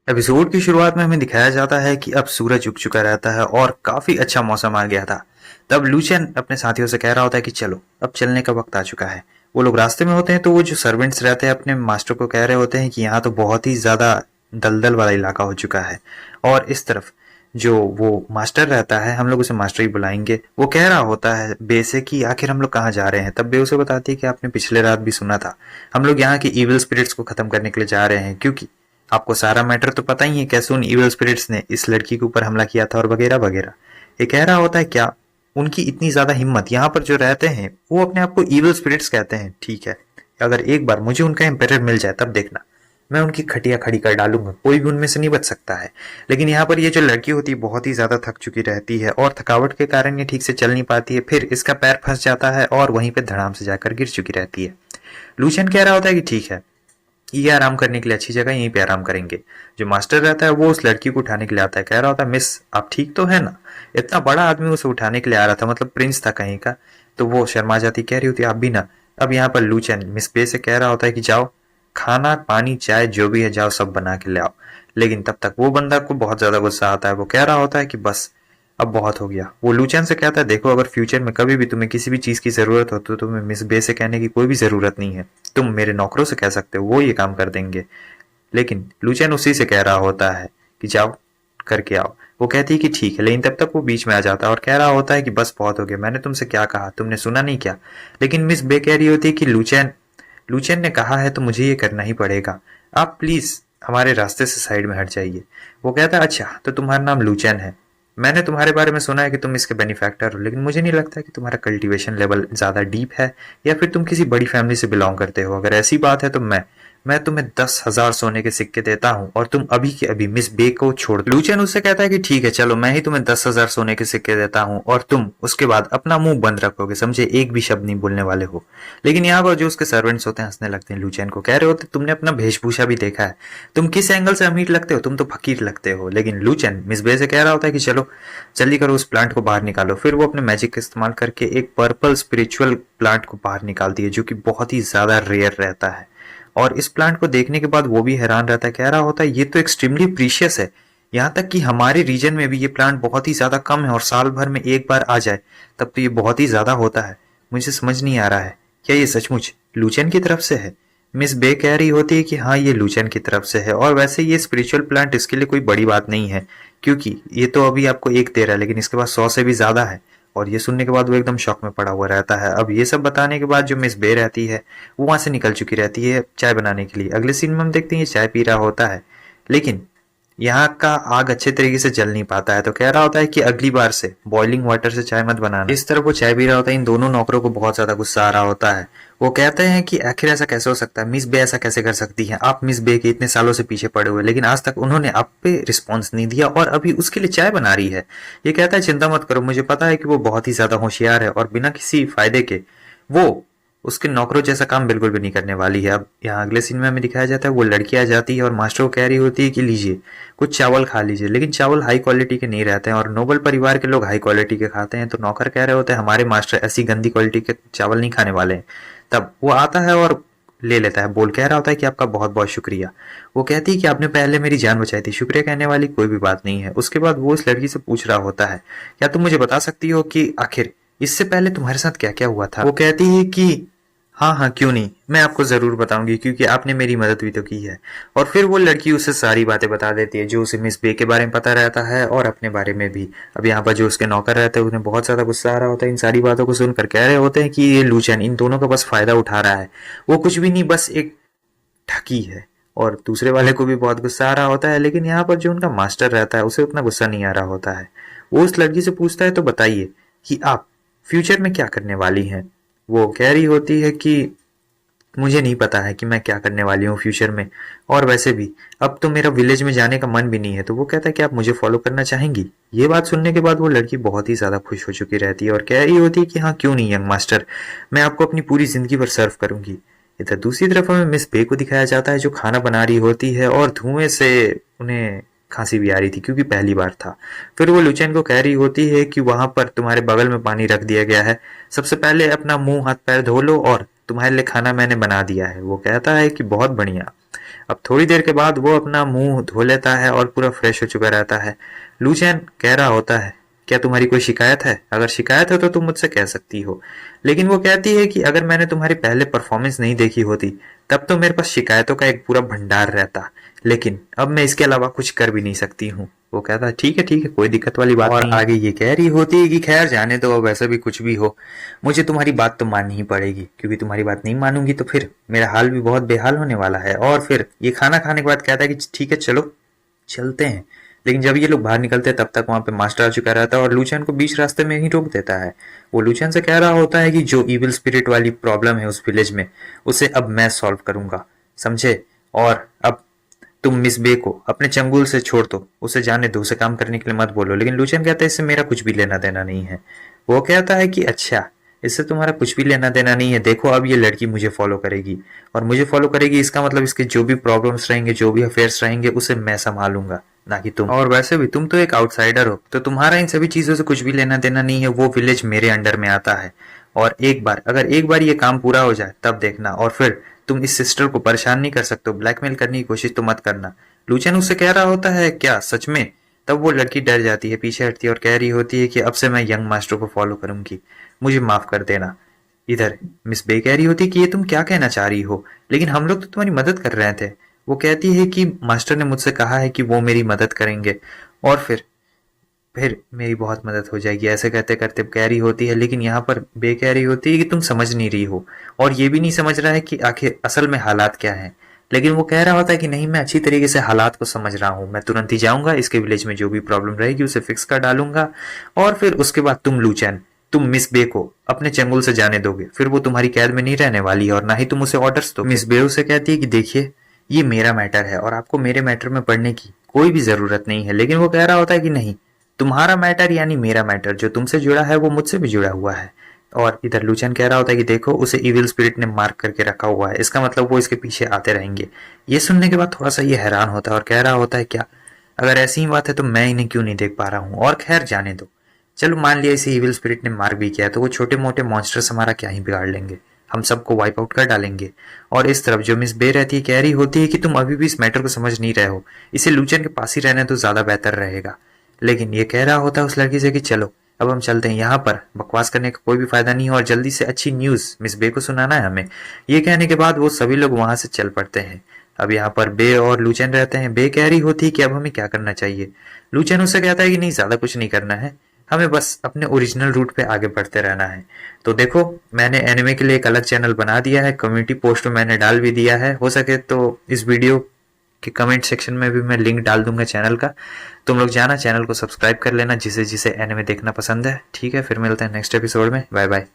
Episode की शुरुआत में हमें दिखाया जाता है कि अब सूरज उग चुका रहता है और काफी अच्छा मौसम आ गया था। तब लूचियन अपने साथियों से कह रहा होता है कि चलो अब चलने का वक्त आ चुका है। वो लोग रास्ते में होते हैं तो वो जो सर्वेंट्स रहते हैं अपने मास्टर को कह रहे होते हैं कि यहाँ तो बहुत ही ज्यादा दलदल वाला इलाका हो चुका है। और इस तरफ जो वो मास्टर रहता है, हम लोग उसे मास्टर ही बुलाएंगे, वो कह रहा होता है बे से कि आखिर हम लोग कहाँ जा रहे हैं। तब बे उसे बताती है कि आपने पिछले रात भी सुना था, हम लोग यहाँ की इविल स्पिरिट्स को खत्म करने के लिए जा रहे हैं, क्योंकि आपको सारा मैटर तो पता ही है कैसे उन इविल स्पिरिट्स ने इस लड़की के ऊपर हमला किया था और वगैरह वगैरह। ये कह रहा होता है क्या उनकी इतनी ज्यादा हिम्मत, यहाँ पर जो रहते हैं वो अपने आप को इविल स्पिरिट्स कहते हैं, ठीक है, अगर एक बार मुझे उनका एम्पेयर मिल जाए तब देखना, मैं उनकी खटिया खड़ी कर डालूंगा, कोई भी उनमें से नहीं बच सकता है। लेकिन यहाँ पर ये जो लड़की होती है बहुत ही ज्यादा थक चुकी रहती है और थकावट के कारण ये ठीक से चल नहीं पाती है, फिर इसका पैर फंस जाता है और वहीं पे धड़ाम से जाकर गिर चुकी रहती है। लूचियन कह रहा होता है कि ठीक है, ये आराम करने के लिए अच्छी जगह, यहीं पे आराम करेंगे। जो मास्टर रहता है वो उस लड़की को उठाने के लिए आता है, कह रहा होता है मिस आप ठीक तो है ना। इतना बड़ा आदमी उसे उठाने के लिए आ रहा था, मतलब प्रिंस था कहीं का। तो वो शर्मा जाती, कह रही होती आप भी ना। अब यहाँ पर लूचन मिस बे से कह रहा होता है कि जाओ खाना पानी चाय जो भी है जाओ सब बना के ले आओ। लेकिन तब तक वो बंदा को बहुत ज्यादा गुस्सा आता है, वो कह रहा होता है कि बस अब बहुत हो गया। वो लूचन से कहता है देखो अगर फ्यूचर में कभी भी तुम्हें किसी भी चीज की जरूरत हो तो तुम्हें मिस बे से कहने की कोई भी जरूरत नहीं है, तुम मेरे नौकरों से कह सकते हो, वो ये काम कर देंगे। लेकिन लूचन उसी से कह रहा होता है कि जाओ करके आओ। वो कहती है कि ठीक है, लेकिन तब तक वो बीच में आ जाता है और कह रहा होता है कि बस बहुत हो गया, मैंने तुमसे क्या कहा तुमने सुना नहीं क्या। लेकिन मिस बे कह रही होती है कि लूचन लूचन ने कहा है तो मुझे ये करना ही पड़ेगा, आप प्लीज हमारे रास्ते से साइड में हट जाइए। वो कहता है अच्छा तो तुम्हारा नाम लूचन है, मैंने तुम्हारे बारे में सुना है कि तुम इसके बेनिफैक्टर हो, लेकिन मुझे नहीं लगता कि तुम्हारा कल्टीवेशन लेवल ज्यादा डीप है या फिर तुम किसी बड़ी फैमिली से बिलोंग करते हो। अगर ऐसी बात है तो मैं तुम्हें 10,000 सोने के सिक्के देता हूँ और तुम अभी के अभी मिस बे को छोड़ दो। लूचन उससे कहता है कि ठीक है चलो मैं ही तुम्हें 10,000 सोने के सिक्के देता हूँ और तुम उसके बाद अपना मुंह बंद रखोगे, समझे, एक भी शब्द नहीं बोलने वाले हो। लेकिन यहाँ पर जो उसके सर्वेंट्स होते हैं हंसने लगते हैं, लूचन को कह रहे होते तुमने अपना वेशभूषा भी देखा है, तुम किस एंगल से अमीर लगते हो, तुम तो फकीर लगते हो। लेकिन लूचन मिस बे से कह रहा होता है कि चलो जल्दी करो उस प्लांट को बाहर निकालो। फिर वो अपने मैजिक का इस्तेमाल करके एक पर्पल स्पिरिचुअल प्लांट को बाहर निकालती है जो कि बहुत ही ज्यादा रेयर रहता है। और इस प्लांट को देखने के बाद वो भी हैरान रहता है, कह रहा होता है ये तो एक्सट्रीमली प्रीशियस है, यहाँ तक कि हमारे रीजन में भी ये प्लांट बहुत ही ज्यादा कम है और साल भर में एक बार आ जाए तब तो ये बहुत ही ज्यादा होता है। मुझे समझ नहीं आ रहा है क्या ये सचमुच लूचन की तरफ से है। मिस बे कह रही होती है कि हाँ ये लूचन की तरफ से है और वैसे ये स्पिरिचुअल प्लांट इसके लिए कोई बड़ी बात नहीं है, क्योंकि ये तो अभी आपको एक दे रहा है लेकिन इसके पास 100 से भी ज्यादा है। और ये सुनने के बाद वो एकदम शॉक में पड़ा हुआ रहता है। अब ये सब बताने के बाद जो मिस बे रहती है वो वहां से निकल चुकी रहती है चाय बनाने के लिए। अगले सीन में हम देखते हैं ये चाय पी रहा होता है, लेकिन यहाँ का आग अच्छे तरीके से जल नहीं पाता है, तो कह रहा होता है कि अगली बार से बॉइलिंग वाटर से चाय मत बनाना। इस तरफ वो चाय पी रहा होता है, इन दोनों नौकरों को बहुत ज्यादा गुस्सा आ रहा होता है। वो कहते हैं कि आखिर ऐसा कैसे हो सकता है, मिस बे ऐसा कैसे कर सकती हैं, आप मिस बे के इतने सालों से पीछे पड़े हुए लेकिन आज तक उन्होंने आप पे रिस्पॉन्स नहीं दिया और अभी उसके लिए चाय बना रही है। ये कहता है चिंता मत करो, मुझे पता है कि वो बहुत ही ज्यादा होशियार है और बिना किसी फायदे के वो उसके नौकरों जैसा काम बिल्कुल भी नहीं करने वाली है। अब यहाँ अगले सीन में हमें दिखाया जाता है वो लड़की आ जाती है और मास्टर को कह रही होती है कि लीजिए कुछ चावल खा लीजिए, लेकिन चावल हाई क्वालिटी के नहीं रहते हैं और नोबल परिवार के लोग हाई क्वालिटी के खाते हैं। तो नौकर कह रहे होते हैं हमारे मास्टर ऐसी गंदी क्वालिटी के चावल नहीं खाने वाले हैं। तब वो आता है और ले लेता है, बोल कह रहा होता है कि आपका बहुत बहुत शुक्रिया। वो कहती है कि आपने पहले मेरी जान बचाई थी, शुक्रिया कहने वाली कोई भी बात नहीं है। उसके बाद वो उस लड़की से पूछ रहा होता है क्या तुम मुझे बता सकती हो कि आखिर इससे पहले तुम्हारे साथ क्या क्या हुआ था। वो कहती है कि हाँ हाँ क्यों नहीं, मैं आपको जरूर बताऊंगी क्योंकि आपने मेरी मदद भी तो की है। और फिर वो लड़की उसे सारी बातें बता देती है जो उसे मिस बे के बारे में पता रहता है और अपने बारे में भी। अब यहाँ पर जो उसके नौकर रहते हैं उन्हें बहुत ज्यादा गुस्सा आ रहा होता है इन सारी बातों को सुनकर, कह रहे होते हैं कि ये लूचन इन दोनों का बस फायदा उठा रहा है, वो कुछ भी नहीं बस एक ठगी है। और दूसरे वाले को भी बहुत गुस्सा आ रहा होता है, लेकिन यहाँ पर जो उनका मास्टर रहता है उसे उतना गुस्सा नहीं आ रहा होता है। वो उस लड़की से पूछता है तो बताइए कि आप फ्यूचर में क्या करने वाली हैं। वो कह रही होती है कि मुझे नहीं पता है कि मैं क्या करने वाली हूँ फ्यूचर में, और वैसे भी अब तो मेरा विलेज में जाने का मन भी नहीं है। तो वो कहता है कि आप मुझे फॉलो करना चाहेंगी। ये बात सुनने के बाद वो लड़की बहुत ही ज्यादा खुश हो चुकी रहती है और कह रही होती है कि हाँ क्यों नहीं यंग मास्टर, मैं आपको अपनी पूरी जिंदगी भर सर्व करूंगी। इधर दूसरी तरफ हमें मिस बे को दिखाया जाता है जो खाना बना रही होती है और धुएं से उन्हें खांसी भी आ रही थी क्योंकि पहली बार था। फिर वो लुचैन को कह रही होती है कि वहां पर तुम्हारे बगल में पानी रख दिया गया है, सबसे पहले अपना मुंह हाथ पैर धो लो और तुम्हारे लिए खाना मैंने बना दिया है। वो कहता है कि बहुत बढ़िया। अब थोड़ी देर के बाद वो अपना मुंह धो लेता है और पूरा फ्रेश हो चुका रहता है। लूचैन कह रहा होता है, क्या तुम्हारी कोई शिकायत है? अगर शिकायत है तो तुम मुझसे कह सकती हो। लेकिन वो कहती है कि अगर मैंने तुम्हारी पहले परफॉर्मेंस नहीं देखी होती तब तो मेरे पास शिकायतों का एक पूरा भंडार रहता, लेकिन अब मैं इसके अलावा कुछ कर भी नहीं सकती हूँ। वो कहता है ठीक है, कोई दिक्कत वाली बात नहीं। और आगे ये कह रही होती है कि खैर जाने दो, अब वैसे भी कुछ भी हो मुझे तुम्हारी बात तो माननी ही पड़ेगी, क्योंकि तुम्हारी बात नहीं मानूंगी तो फिर मेरा हाल भी बहुत बेहाल होने वाला है। और फिर ये खाना खाने के बाद कहता है कि ठीक है चलो चलते हैं। लेकिन जब ये लोग बाहर निकलते हैं तब तक वहां पे मास्टर आ चुका रहता है और लूचैन को बीच रास्ते में ही रोक देता है। वो लूचैन से कह रहा होता है कि जो इविल स्पिरिट वाली प्रॉब्लम है उस विलेज में, उसे अब मैं सॉल्व करूंगा, समझे? और अब तुम मिस बे को अपने चंगुल से छोड़ दो, उसे जाने दो, उसे काम करने के लिए मत बोलो। लेकिन लूचैन कहता है इससे मेरा कुछ भी लेना देना नहीं है। वो कहता है कि अच्छा, इससे तुम्हारा कुछ भी लेना देना नहीं है, देखो अब ये लड़की मुझे फॉलो करेगी और मुझे फॉलो करेगी, इसका मतलब इसके जो भी प्रॉब्लम्स रहेंगे, जो भी अफेयर्स रहेंगे, उसे मैं संभालूंगा, ना कि तुम। और वैसे भी तुम तो एक आउटसाइडर हो, तो तुम्हारा इन सभी चीजों से कुछ भी लेना देना नहीं है। वो विलेज मेरे अंडर में आता है और अगर एक बार ये काम पूरा हो जाए तब देखना, और फिर तुम इस सिस्टर को परेशान नहीं कर सकते हो, ब्लैकमेल करने की कोशिश तो मत करना। लूचैन उससे कह रहा होता है क्या सच में? तब वो लड़की डर जाती है, पीछे हटती है और कह रही होती है कि अब से मैं यंग मास्टर को फॉलो करूंगी, मुझे माफ कर देना। इधर मिस बे कह रही होती है कि ये तुम क्या कहना चाह रही हो, लेकिन हम लोग तो तुम्हारी मदद कर रहे थे। वो कहती है कि मास्टर ने मुझसे कहा है कि वो मेरी मदद करेंगे और फिर मेरी बहुत मदद हो जाएगी। ऐसे कहते करते कह रही होती है, लेकिन यहाँ पर बे कह रही होती है कि तुम समझ नहीं रही हो और ये भी नहीं समझ रहा है कि आखिर असल में हालात क्या हैं। लेकिन वो कह रहा होता है कि नहीं, मैं अच्छी तरीके से हालात को समझ रहा हूँ, मैं तुरंत ही जाऊंगा, इसके विलेज में जो भी प्रॉब्लम रहेगी उसे फिक्स कर डालूंगा और फिर उसके बाद तुम लूचैन, तुम मिस बे को अपने चंगुल से जाने दोगे, फिर वो तुम्हारी कैद में नहीं रहने वाली है और ना ही तुम उसे ऑर्डर्स दो। मिस बे उसे कहती है कि देखिए ये मेरा मैटर है और आपको मेरे मैटर में पढ़ने की कोई भी जरूरत नहीं है। लेकिन वो कह रहा होता है कि नहीं, तुम्हारा मैटर यानी मेरा मैटर, जो तुमसे जुड़ा है वो मुझसे भी जुड़ा हुआ है। और इधर लूचैन कह रहा होता है कि देखो उसे इविल स्पिरिट ने मार्क करके रखा हुआ है, इसका मतलब वो इसके पीछे आते रहेंगे। ये सुनने के बाद थोड़ा सा ये हैरान होता है और कह रहा होता है क्या, अगर ऐसी ही बात है तो मैं इन्हें क्यों नहीं देख पा रहा हूँ। और खैर जाने दो, चलो मान लिया इसे इविल स्पिरिट ने मार्क भी किया है तो वो छोटे मोटे मॉन्स्टर्स हमारा क्या ही बिगाड़ लेंगे, हम सबको वाइप आउट कर डालेंगे। और इस तरफ जो मिस बे रहती है कह रही होती है कि तुम अभी भी इस मैटर को समझ नहीं रहे हो, इसे लूचैन के पास ही रहने तो ज्यादा बेहतर रहेगा। लेकिन ये कह रहा होता है उस लड़की से कि चलो अब हम चलते हैं, यहाँ पर बकवास करने का कोई भी फायदा नहीं है और जल्दी से अच्छी न्यूज मिस बे को सुनाना है हमें। ये कहने के बाद वो सभी लोग वहां से चल पड़ते हैं। अब यहाँ पर बे और लूचैन रहते हैं। बे कह रही होती है कि अब हमें क्या करना चाहिए। लूचैन उससे कहता है कि नहीं, ज्यादा कुछ नहीं करना है, हमें बस अपने ओरिजिनल रूट पे आगे बढ़ते रहना है। तो देखो मैंने एनिमे के लिए एक अलग चैनल बना दिया है, कम्युनिटी पोस्ट में मैंने डाल भी दिया है, हो सके तो इस वीडियो कि कमेंट सेक्शन में भी मैं लिंक डाल दूंगा चैनल का, तुम लोग जाना चैनल को सब्सक्राइब कर लेना जिसे जिसे एनिमे देखना पसंद है। ठीक है, फिर मिलते हैं नेक्स्ट एपिसोड में, बाय बाय।